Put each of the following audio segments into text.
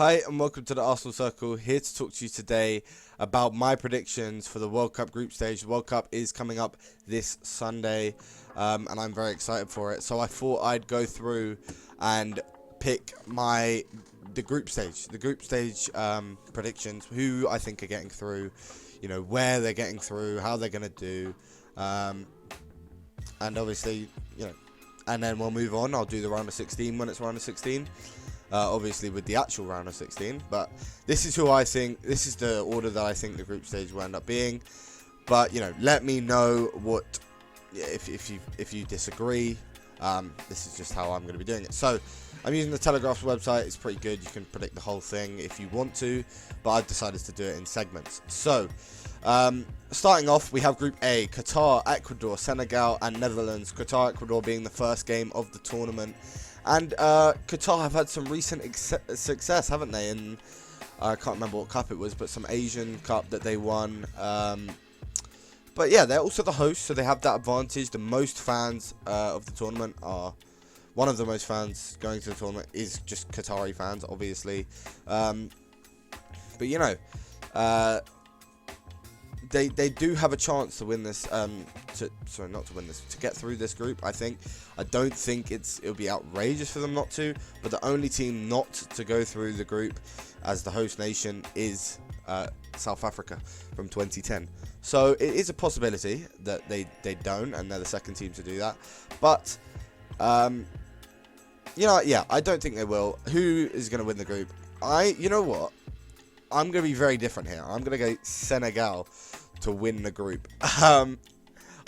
Hi and welcome to the Arsenal Circle, here to talk to you today about my predictions for the World Cup group stage. The World Cup is coming up this Sunday and I'm very excited for it. So I thought I'd go through and pick the group stage predictions, who I think are getting through, where they're getting through, how they're going to do, and obviously, and then we'll move on. I'll do the round of 16 when it's round of 16. Obviously with the actual round of 16, but this is who I think, this is the order that I think the group stage will end up being. But let me know what, if you disagree. This is just how I'm going to be doing it. So I'm using the Telegraph's website. It's pretty good. You can predict the whole thing if you want to, but I've decided to do it in segments. So starting off, we have Group A: Qatar, Ecuador, Senegal, and Netherlands. Qatar, Ecuador being the first game of the tournament. And Qatar have had some recent success, haven't they? In I can't remember what cup it was, but some Asian cup that they won. But yeah, they're also the host, so they have that advantage. The most fans of the tournament are, one of the most fans going to the tournament is just Qatari fans, obviously. But they do have a chance to win this. To get through this group. I don't think it'll be outrageous for them not to. But the only team not to go through the group as the host nation is South Africa from 2010. So it is a possibility that they don't, and they're the second team to do that. But I don't think they will. Who is going to win the group? You know what? I'm going to be very different here. I'm going to go Senegal to win the group.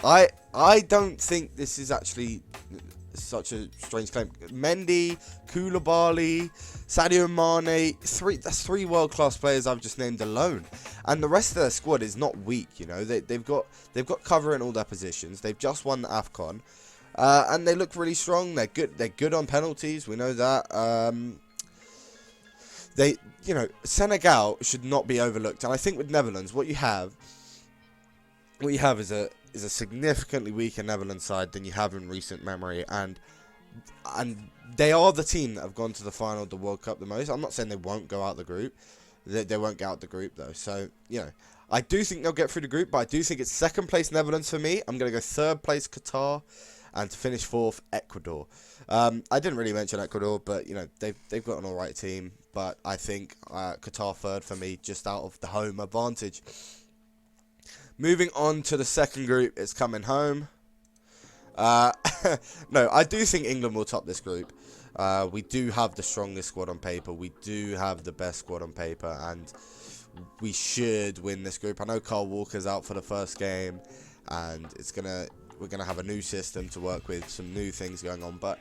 I don't think this is actually such a strange claim. Mendy, Koulibaly, Sadio Mane, that's three world-class players I've just named alone, and the rest of their squad is not weak. They've got cover in all their positions. They've just won the AFCON, and they look really strong. They're good on penalties. We know that. Senegal should not be overlooked, and I think with Netherlands, what you have is a significantly weaker Netherlands side than you have in recent memory, and they are the team that have gone to the final of the World Cup the most. I'm not saying they won't go out the group. They won't get out the group though. So I do think they'll get through the group, but I do think it's second place Netherlands for me. I'm gonna go third place Qatar, and to finish fourth Ecuador. I didn't really mention Ecuador, but they've got an alright team. But I think Qatar third for me, just out of the home advantage. Moving on to the second group, it's coming home. No, I do think England will top this group. We do have the strongest squad on paper. We do have the best squad on paper, and we should win this group. I know Carl Walker's out for the first game, and we're gonna have a new system to work with, some new things going on. But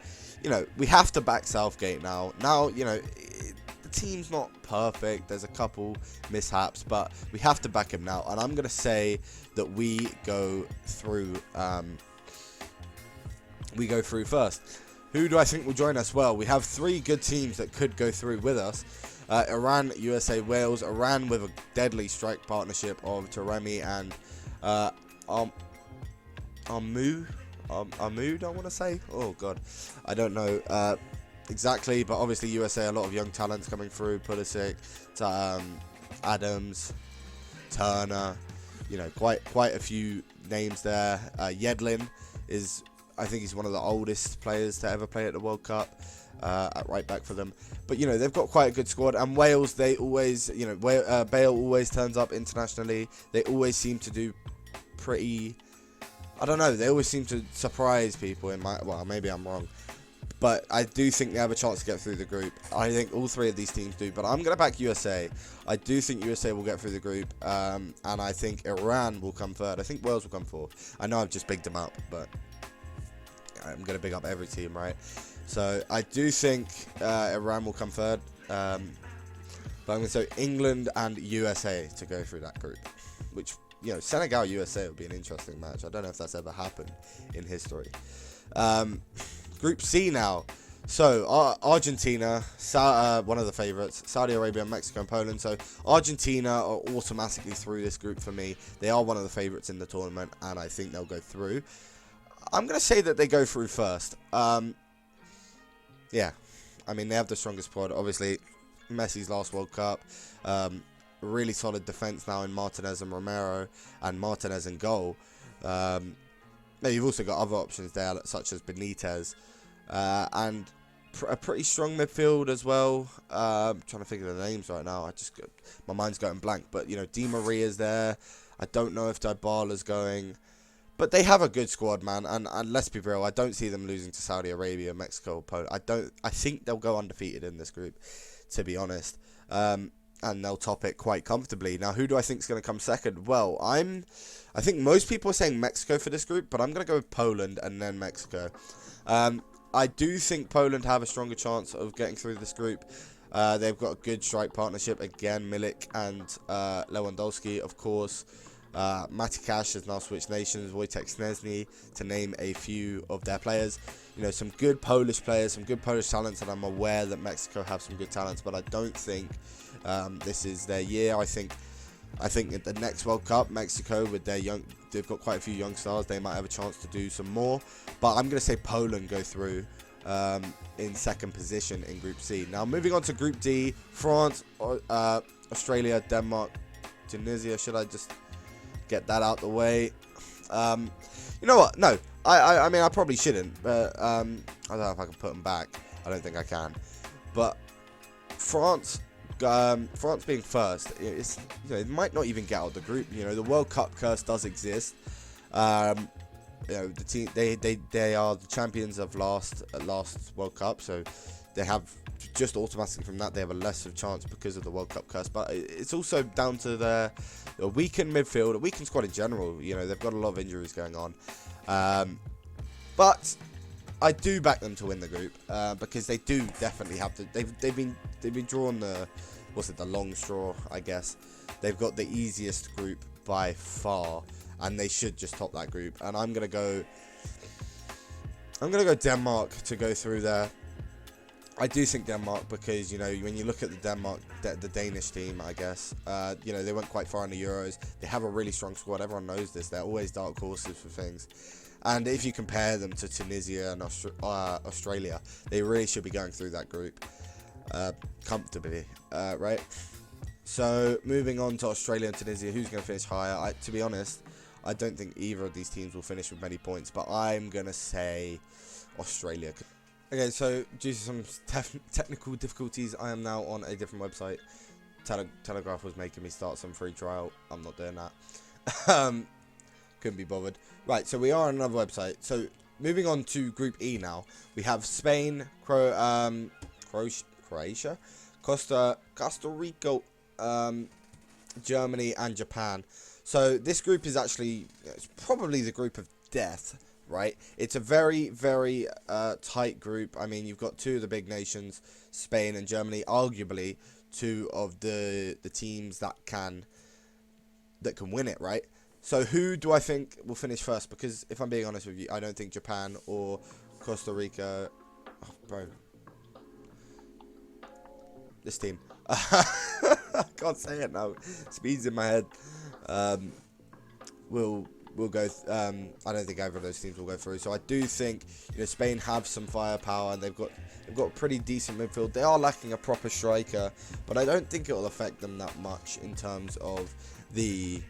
we have to back Southgate now. The team's not perfect. There's a couple mishaps, but we have to back him now. And I'm gonna say that we go through. We go through first. Who do I think will join us? Well, we have three good teams that could go through with us. Iran, USA, Wales. Iran with a deadly strike partnership of Taremi and Ahmoud, I want to say. Oh God, I don't know exactly, but obviously USA, a lot of young talents coming through. Pulisic, Adams, Turner. Quite a few names there. Yedlin is, I think he's one of the oldest players to ever play at the World Cup at right back for them. But they've got quite a good squad. And Wales, they always, Bale always turns up internationally. They always seem to do pretty. I don't know. They always seem to surprise people. Maybe I'm wrong, but I do think they have a chance to get through the group. I think all three of these teams do, but I'm going to back USA. I do think USA will get through the group, and I think Iran will come third. I think Wales will come fourth. I know I've just bigged them up, but I'm going to big up every team, right? So I do think Iran will come third, but I'm going to say England and USA to go through that group, which, Senegal USA would be an interesting match. I don't know if that's ever happened in history. Group C now. So Argentina, one of the favourites, Saudi Arabia, Mexico, and Poland. So Argentina are automatically through this group for me. They are one of the favourites in the tournament, and I think they'll go through. I'm going to say that they go through first. Yeah, I mean, they have the strongest squad. Obviously, Messi's last World Cup. Really solid defense now in Martinez and Romero, and Martinez in goal. Now you've also got other options there, such as Benitez, and a pretty strong midfield as well. I'm trying to think of the names right now. My mind's going blank. But you know, Di Maria's there. I don't know if Dybala's going, but they have a good squad, man. And let's be real, I don't see them losing to Saudi Arabia, Mexico, Poland. I think they'll go undefeated in this group, to be honest. And they'll top it quite comfortably. Now, who do I think is going to come second? Well, I think most people are saying Mexico for this group, but I'm going to go with Poland and then Mexico. I do think Poland have a stronger chance of getting through this group. They've got a good strike partnership. Again, Milik and Lewandowski, of course. Mati Cash has now switched nations. Wojtek Szczesny, to name a few of their players. You know, some good Polish players, some good Polish talents, and I'm aware that Mexico have some good talents, but I don't think this is their year. I think at the next World Cup, Mexico, with their they've got quite a few young stars. They might have a chance to do some more. But I'm going to say Poland go through in second position in Group C. Now, moving on to Group D, France, Australia, Denmark, Tunisia. Should I just get that out the way? You know what? No. I mean, I probably shouldn't. But I don't know if I can put them back. I don't think I can. But France being first, it might not even get out of the group. You know, the World Cup curse does exist. You know, the team they are the champions of last World Cup, so they have just automatically from that they have a lesser chance because of the World Cup curse. But it's also down to their weakened midfield, a weakened squad in general. You know, they've got a lot of injuries going on, but I do back them to win the group because they do definitely have to. They've been drawn the long straw, I guess. They've got the easiest group by far, and they should just top that group. And I'm gonna go Denmark to go through there. I do think Denmark because, you know, when you look at the Danish team, I guess, you know, they went quite far in the Euros. They have a really strong squad. Everyone knows this. They're always dark horses for things. And if you compare them to Tunisia and Australia, they really should be going through that group comfortably, right? So moving on to Australia and Tunisia, who's going to finish higher? To be honest, I don't think either of these teams will finish with many points, but I'm going to say Australia. Okay, so due to some technical difficulties, I am now on a different website. Telegraph was making me start some free trial. I'm not doing that. Couldn't be bothered. Right, so we are on another website. So moving on to Group E now. We have Spain, Croatia, Costa Rica, Germany, and Japan. So this group is actually, it's probably the group of death, right? It's a very, very tight group. I mean, you've got two of the big nations, Spain and Germany, arguably two of the teams that can win it, right? So who do I think will finish first? Because if I'm being honest with you, I don't think Japan or Costa Rica, oh, bro, this team. I can't say it now. Speed's in my head. Will go. I don't think either of those teams will go through. So I do think, you know, Spain have some firepower and they've got a pretty decent midfield. They are lacking a proper striker, but I don't think it will affect them that much in terms of the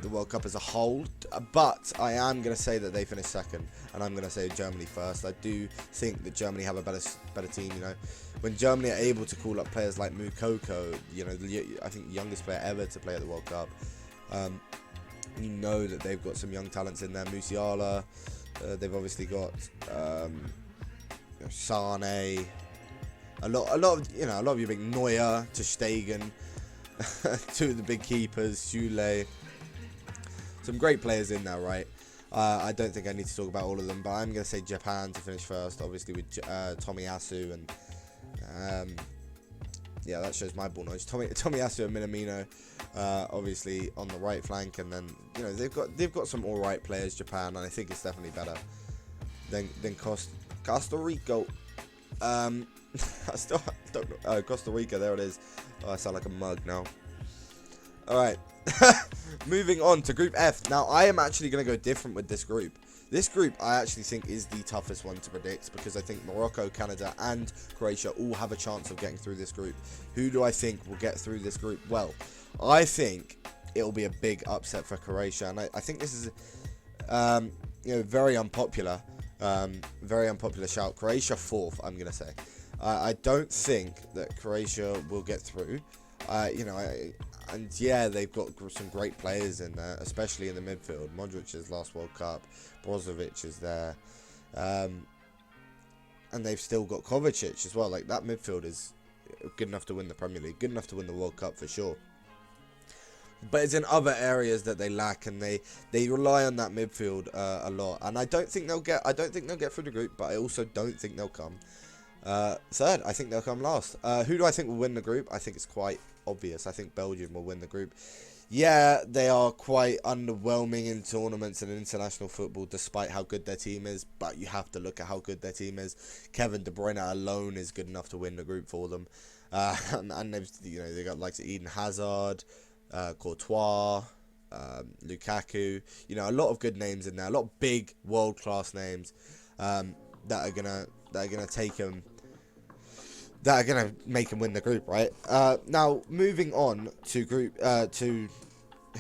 World Cup as a whole. But I am going to say that they finish second, and I'm going to say Germany first. I do think that Germany have a better team. You know, when Germany are able to call up players like Mukoko, you know, I think the youngest player ever to play at the World Cup. You know that they've got some young talents in there. Musiala, they've obviously got Sane, a lot of your big Neuer, Ter Stegen, two of the big keepers, Sule. Some great players in there, right? I don't think I need to talk about all of them, but I'm going to say Japan to finish first, obviously with Tomiyasu and yeah, that shows my ball knowledge. Tomiyasu and Minamino, obviously on the right flank, and then, you know, they've got some all right players, Japan, and I think it's definitely better than Costa Rica. I still don't know. Costa Rica, there it is. Oh, I sound like a mug now. All right. Moving on to Group F. Now, I am actually going to go different with this group. This group I actually think is the toughest one to predict, because I think Morocco, Canada and Croatia all have a chance of getting through this group. Who do I think will get through this group? Well, I think it'll be a big upset for Croatia, and I think this is very unpopular shout. Croatia 4th, I'm gonna say. I don't think that Croatia will get through. They've got some great players in there, especially in the midfield. Modric's last World Cup, Brozovic is there, and they've still got Kovacic as well. Like, that midfield is good enough to win the Premier League, good enough to win the World Cup for sure. But it's in other areas that they lack, and they rely on that midfield a lot. And I don't think they'll get through the group, but I also don't think they'll come third. I think they'll come last. Who do I think will win the group? I think it's quite obvious. I think Belgium will win the group. Yeah, they are quite underwhelming in tournaments and international football, despite how good their team is. But you have to look at how good their team is. Kevin De Bruyne alone is good enough to win the group for them. And they got likes of Eden Hazard, Courtois, Lukaku. A lot of good names in there. A lot of big world class names that are gonna take him. That are gonna make him win the group, right? Now moving on to to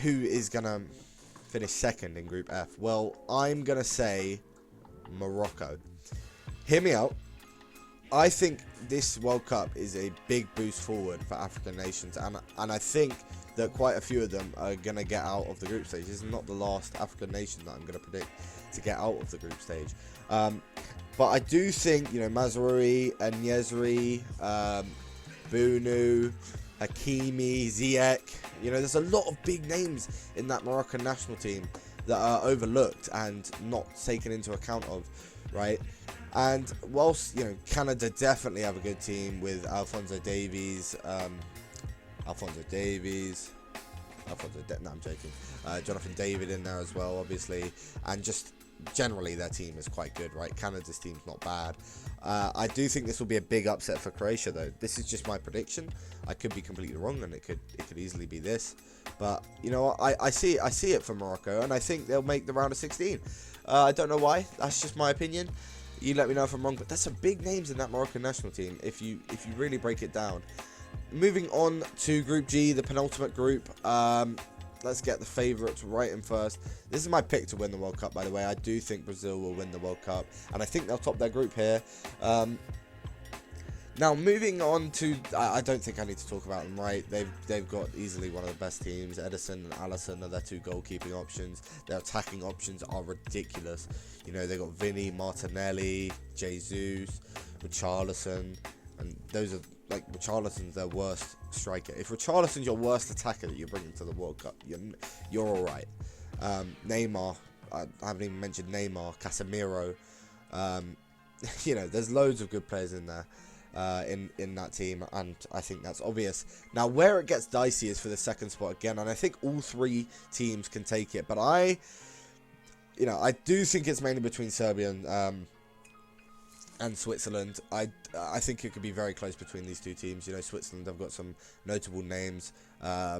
who is gonna finish second in Group F. Well, I'm gonna say Morocco. Hear me out. I think this World Cup is a big boost forward for African nations, and I think that quite a few of them are going to get out of the group stage. This is not the last African nation that I'm going to predict to get out of the group stage. But I do think, Mazraoui, Enyezri, Bunu, Hakimi, Ziyech, there's a lot of big names in that Moroccan national team that are overlooked and not taken into account of, right? And whilst, Canada definitely have a good team with Alphonso Davies, I'm joking. Jonathan David in there as well, obviously, and just generally their team is quite good, right? Canada's team's not bad. I do think this will be a big upset for Croatia, though. This is just my prediction. I could be completely wrong, and it could easily be this. But I see it for Morocco, and I think they'll make the round of 16. I don't know why. That's just my opinion. You let me know if I'm wrong, but there's some big names in that Moroccan national team if you really break it down. Moving on to Group G, the penultimate group. Let's get the favourites right in first. This is my pick to win the World Cup, by the way. I do think Brazil will win the World Cup, and I think they'll top their group here. Now, moving on to... I don't think I need to talk about them, right? They've got easily one of the best teams. Ederson and Alisson are their two goalkeeping options. Their attacking options are ridiculous. They've got Vinny, Martinelli, Jesus, Richarlison, and those are... Richarlison's their worst striker. If Richarlison's your worst attacker that you're bringing to the World Cup, you're all right. Neymar, I haven't even mentioned Neymar, Casemiro. There's loads of good players in there, in that team, and I think that's obvious. Now, where it gets dicey is for the second spot again, and I think all three teams can take it. But I do think it's mainly between Serbia and Switzerland. I think it could be very close between these two teams. Switzerland have got some notable names. I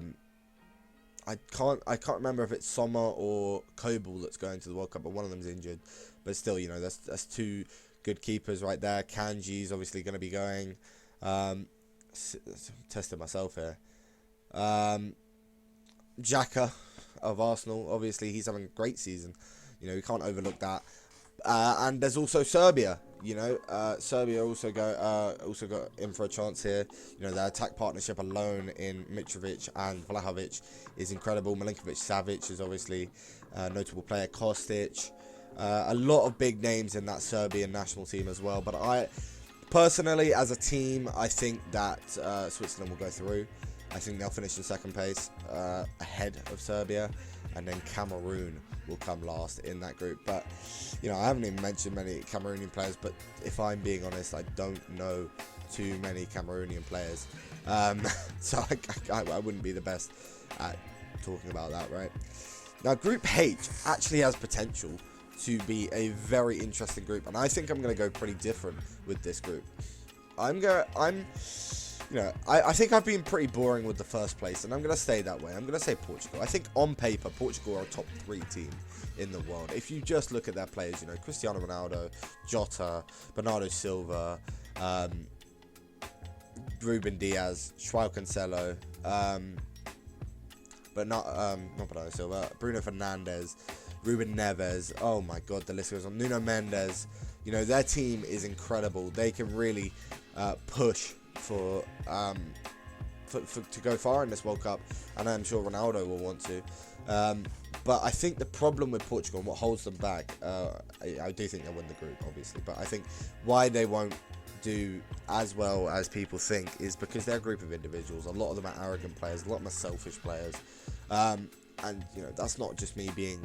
can't remember if it's Sommer or Kobel that's going to the World Cup, but one of them's injured. But still, that's two good keepers right there. Kanji's obviously going to be going. Testing myself here. Xhaka of Arsenal, obviously he's having a great season. We can't overlook that. And there's also Serbia. Serbia also got in for a chance here. Their attack partnership alone in Mitrovic and Vlahovic is incredible. Milinkovic-Savic is obviously a notable player. Kostic, a lot of big names in that Serbian national team as well. But I personally, as a team, I think that Switzerland will go through. I think they'll finish in second place, ahead of Serbia, and then Cameroon will come last in that group. But I haven't even mentioned many Cameroonian players, but if I'm being honest, I don't know too many Cameroonian players, so I wouldn't be the best at talking about that, right? Now, Group H actually has potential to be a very interesting group, and I think I'm going to go pretty different with this group. I'm I think I've been pretty boring with the first place, and I'm going to stay that way. I'm going to say Portugal. I think on paper, Portugal are a top 3 team in the world. If you just look at their players, Cristiano Ronaldo, Jota, Bernardo Silva, Ruben Diaz, Joao Cancelo, but not Bernardo Silva, Bruno Fernandes, Ruben Neves. Oh my God, the list goes on. Nuno Mendes. Their team is incredible. They can really push for to go far in this World Cup, and I'm sure Ronaldo will want to. But I think the problem with Portugal and what holds them back, I do think they'll win the group, obviously, but I think why they won't do as well as people think is because they're a group of individuals. A lot of them are arrogant players, a lot of them are selfish players, and that's not just me being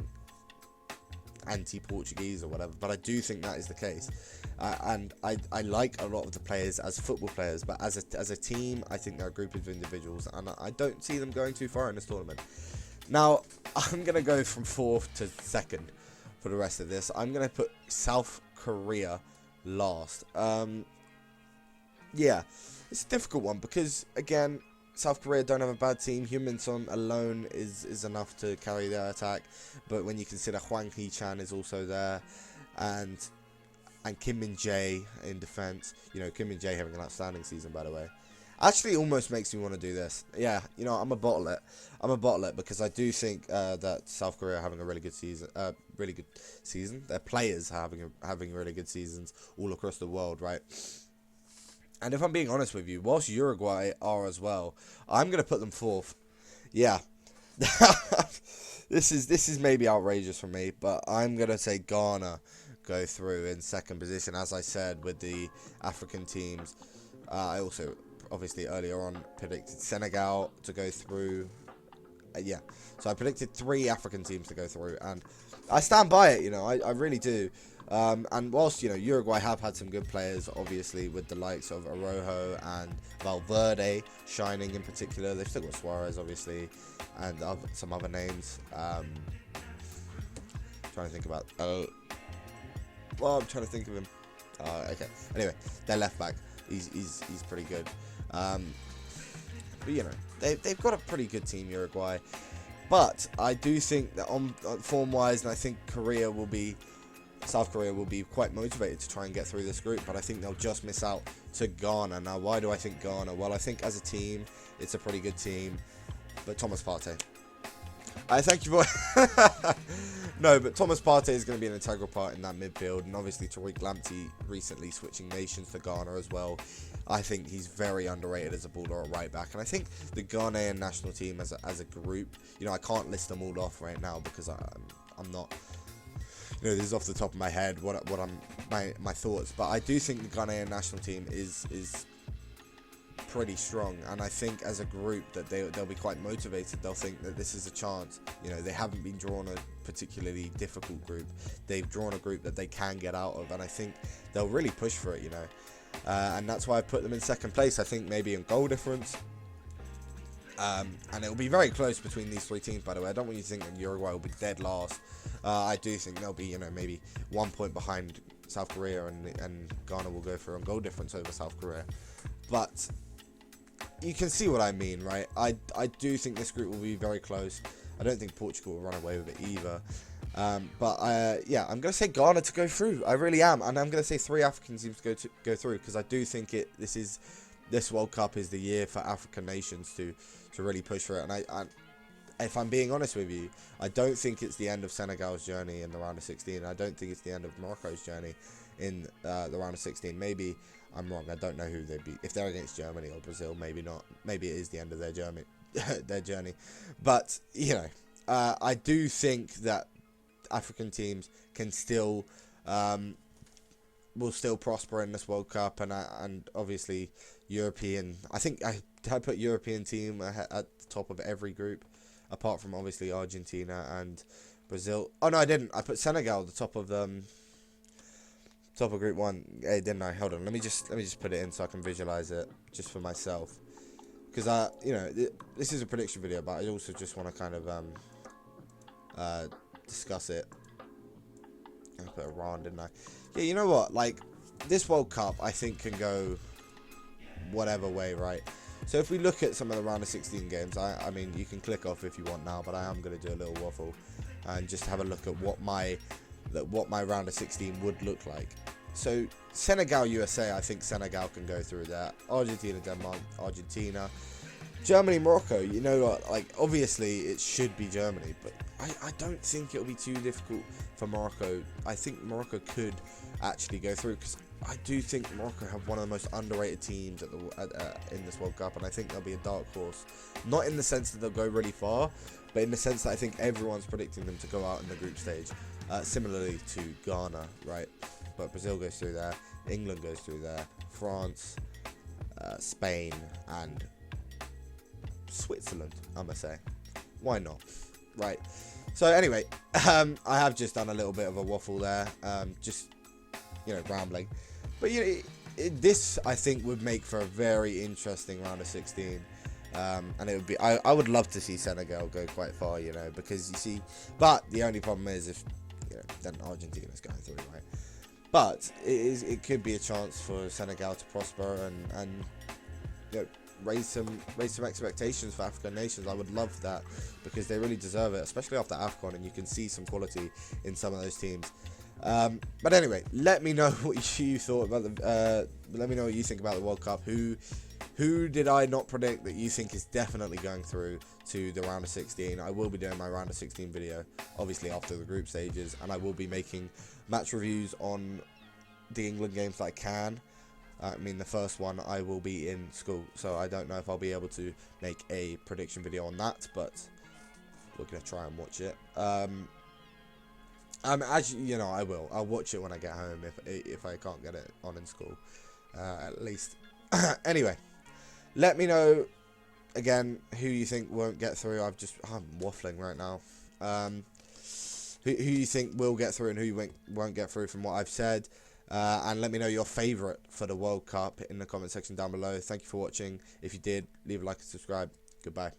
anti-Portuguese or whatever, but I do think that is the case, and I like a lot of the players as football players, but as a team, I think they're a group of individuals, and I don't see them going too far in this tournament. Now, I'm going to go from 4th to 2nd for the rest of this. I'm going to put South Korea last. Yeah, it's a difficult one because, again, South Korea don't have a bad team. Heung-min-son alone is enough to carry their attack. But when you consider Hwang Hee-chan is also there, and Kim Min-jae in defense, Kim Min-jae having an outstanding season, by the way. Actually, almost makes me want to do this. Yeah, I'm a bottle it. Because I do think that South Korea are having a really good season. Their players are having really good seasons all across the world, right? And if I'm being honest with you, whilst Uruguay are as well, I'm gonna put them 4th. Yeah, this is maybe outrageous for me, but I'm gonna say Ghana go through in 2nd position. As I said with the African teams, I also obviously earlier on predicted Senegal to go through. Yeah, so I predicted 3 African teams to go through, and I stand by it. I really do. And whilst Uruguay have had some good players, obviously with the likes of Araujo and Valverde shining in particular, they've still got Suarez obviously, and some other names. Trying to think about. I'm trying to think of him. Okay. Anyway, their left back, he's pretty good. But they've got a pretty good team, Uruguay. But I do think that on form-wise, and I think South Korea will be quite motivated to try and get through this group, but I think they'll just miss out to Ghana. Now, why do I think Ghana? Well, I think as a team, it's a pretty good team, but Thomas Partey. I thank you for... No, but Thomas Partey is going to be an integral part in that midfield, and obviously Tariq Lamptey recently switching nations to Ghana as well. I think he's very underrated as a baller at right back, and I think the Ghanaian national team as a group, I can't list them all off right now because I'm not... this is off the top of my head my thoughts, but I do think the Ghanaian national team is pretty strong, and I think as a group that they'll be quite motivated. They'll think that this is a chance. They haven't been drawn a particularly difficult group. They've drawn a group that they can get out of, and I think they'll really push for it. And that's why I put them in 2nd place. I think maybe in goal difference. And it will be very close between these 3 teams, by the way. I don't want you to think that Uruguay will be dead last. I do think they'll be, maybe 1 point behind South Korea, and Ghana will go for a goal difference over South Korea. But you can see what I mean, right? I do think this group will be very close. I don't think Portugal will run away with it either. Yeah, I'm going to say Ghana to go through. I really am. And I'm going to say 3 African teams to go through, because I do think this World Cup is the year for African nations to really push for it. And if I'm being honest with you, I don't think it's the end of Senegal's journey in the round of 16. I don't think it's the end of Morocco's journey in the round of 16. Maybe I'm wrong. I don't know who they'd be. If they're against Germany or Brazil, maybe not. Maybe it is the end of their journey. But, I do think that African teams can still will still prosper in this World Cup, and obviously European. I think I put European team at the top of every group, apart from obviously Argentina and Brazil. Oh no, I didn't. I put Senegal at the top of Group 1. Hey, didn't I? Hold on. Let me just put it in so I can visualize it just for myself, because this is a prediction video, but I also just want to kind of discuss it. I put Iran, didn't I? Yeah, you know what? Like, this World Cup, I think can go whatever way, right? So if we look at some of the round of 16 games, I mean, you can click off if you want now, but I am going to do a little waffle and just have a look at what my round of 16 would look like. So Senegal, USA, I think Senegal can go through there. Argentina, Denmark, Argentina, Germany, Morocco. You know, like obviously it should be Germany, but I don't think it'll be too difficult for Morocco. I think Morocco could actually go through, because I do think Morocco have one of the most underrated teams in this World Cup, and I think they'll be a dark horse. Not in the sense that they'll go really far, but in the sense that I think everyone's predicting them to go out in the group stage, similarly to Ghana, right? But Brazil goes through there, England goes through there, France, Spain, and Switzerland, I'm going to say. Why not? Right. So anyway, I have just done a little bit of a waffle there, just, you know, rambling. But, you know, this, I think, would make for a very interesting round of 16. And it would be, I would love to see Senegal go quite far, you know, because you see, but the only problem is if, you know, then Argentina's going through, right? But it could be a chance for Senegal to prosper and you know, raise some expectations for African nations. I would love that, because they really deserve it, especially after AFCON, and you can see some quality in some of those teams. But anyway, let me know what you thought about let me know what you think about the World Cup. Who did I not predict that you think is definitely going through to the round of 16? I will be doing my round of 16 video, obviously after the group stages, and I will be making match reviews on the England games that I can. I mean, the first one I will be in school, so I don't know if I'll be able to make a prediction video on that, but we're going to try and watch it. As you know, I'll watch it when I get home if I can't get it on in school, at least. Anyway, let me know again who you think won't get through. I'm waffling right now. Who you think will get through and who won't get through from what I've said. And let me know your favourite for the World Cup in the comment section down below. Thank you for watching. If you did, leave a like and subscribe. Goodbye.